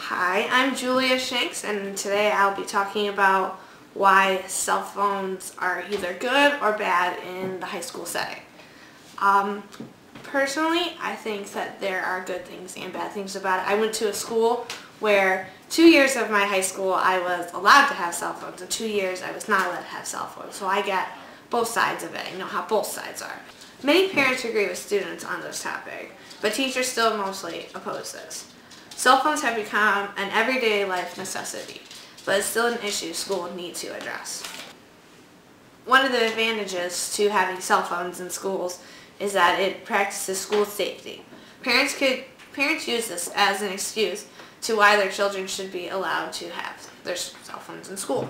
Hi, I'm Julia Shanks, and today I'll be talking about why cell phones are either good or bad in the high school setting. Personally, I think that there are good things and bad things about it. I went to a school where 2 years of my high school I was allowed to have cell phones, and 2 years I was not allowed to have cell phones. So I get both sides of it. I know how both sides are. Many parents agree with students on this topic, but teachers still mostly oppose this. Cell phones have become an everyday life necessity, but it's still an issue schools need to address. One of the advantages to having cell phones in schools is that it practices school safety. Parents use this as an excuse to why their children should be allowed to have their cell phones in school.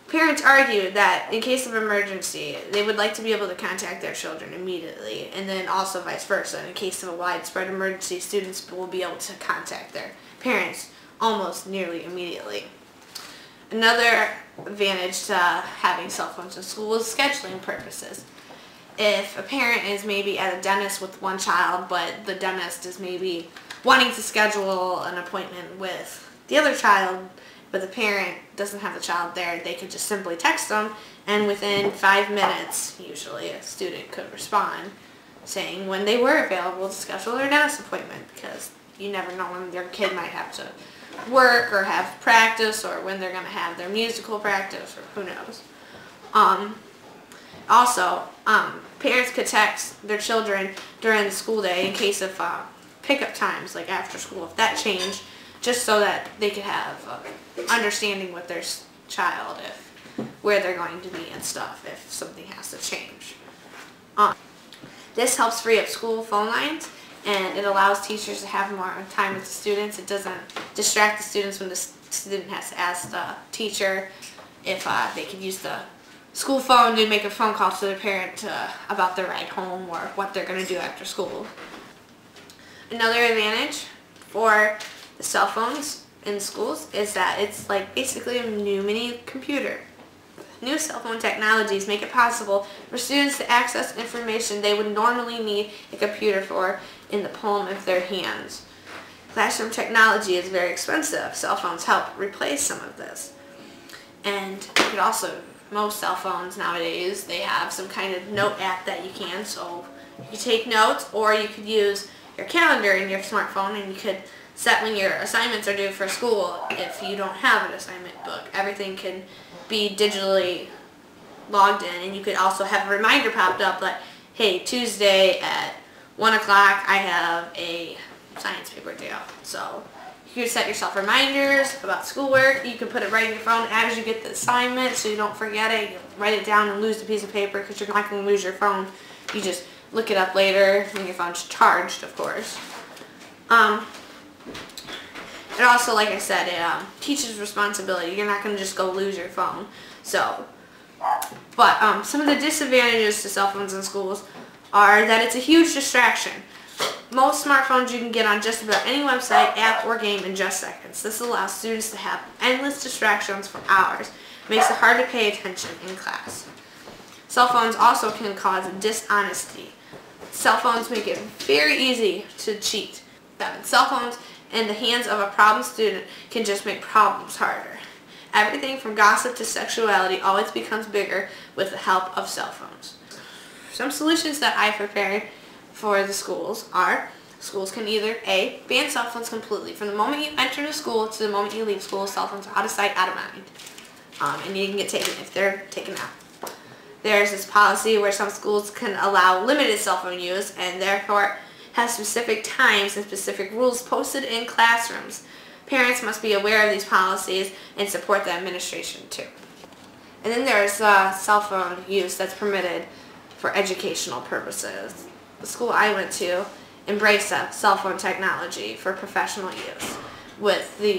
Parents argue that in case of emergency, they would like to be able to contact their children immediately, and then also vice versa. In case of a widespread emergency, students will be able to contact their parents almost nearly immediately. Another advantage to having cell phones in school is scheduling purposes. If a parent is maybe at a dentist with one child, but the dentist is maybe wanting to schedule an appointment with the other child, but the parent doesn't have the child there, they could just simply text them, and within 5 minutes, usually, a student could respond saying when they were available to schedule their dentist appointment, because you never know when your kid might have to work or have practice, or when they're going to have their musical practice, or who knows. Also, parents could text their children during the school day in case of pickup times, like after school, if that changed, just so that they could have understanding with their child where they're going to be and stuff if something has to change. This helps free up school phone lines, and it allows teachers to have more time with the students. It doesn't distract the students when the student has to ask the teacher if they could use the school phone to make a phone call to their parent about their ride home or what they're going to do after school. Another advantage for the cell phones in schools is that it's like basically a new mini computer. New cell phone technologies make it possible for students to access information they would normally need a computer for in the palm of their hands. Classroom technology is very expensive. Cell phones help replace some of this. And you could also, most cell phones nowadays, they have some kind of note app that you can, so you could take notes, or you could use your calendar in your smartphone, and you could set when your assignments are due for school. If you don't have an assignment book, everything can be digitally logged in, and you could also have a reminder popped up like, hey, Tuesday at 1 o'clock I have a science paper due. So you can set yourself reminders about schoolwork. You can put it right in your phone as you get the assignment so you don't forget it. You write it down and lose the piece of paper, because you're not going to lose your phone. You just look it up later when your phone's charged, of course. It also, like I said, it teaches responsibility. You're not going to just go lose your phone. So, but some of the disadvantages to cell phones in schools are that it's a huge distraction. Most smartphones you can get on just about any website, app, or game in just seconds. This allows students to have endless distractions for hours. It makes it hard to pay attention in class. Cell phones also can cause dishonesty. Cell phones make it very easy to cheat. Cell phones in the hands of a problem student can just make problems harder. Everything from gossip to sexuality always becomes bigger with the help of cell phones. Some solutions that I prepared for the schools are: schools can either A, ban cell phones completely. From the moment you enter the school to the moment you leave school, cell phones are out of sight, out of mind. And you can get taken if they're taken out. There's this policy where some schools can allow limited cell phone use, and therefore have specific times and specific rules posted in classrooms. Parents must be aware of these policies and support the administration too. And then there's cell phone use that's permitted for educational purposes. The school I went to embraced cell phone technology for professional use with the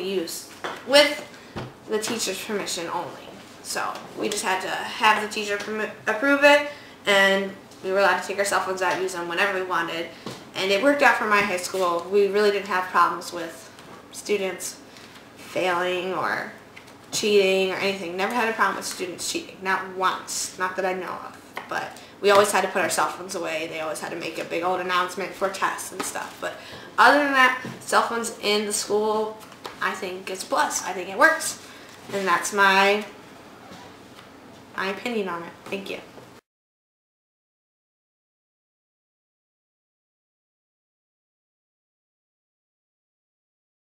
teacher's permission only. So we just had to have the teacher approve it, and we were allowed to take our cell phones out and use them whenever we wanted. And it worked out for my high school. We really didn't have problems with students failing or cheating or anything. Never had a problem with students cheating. Not once. Not that I know of. But we always had to put our cell phones away. They always had to make a big old announcement for tests and stuff. But other than that, cell phones in the school I think it's a plus. I think it works. And that's my opinion on it. Thank you.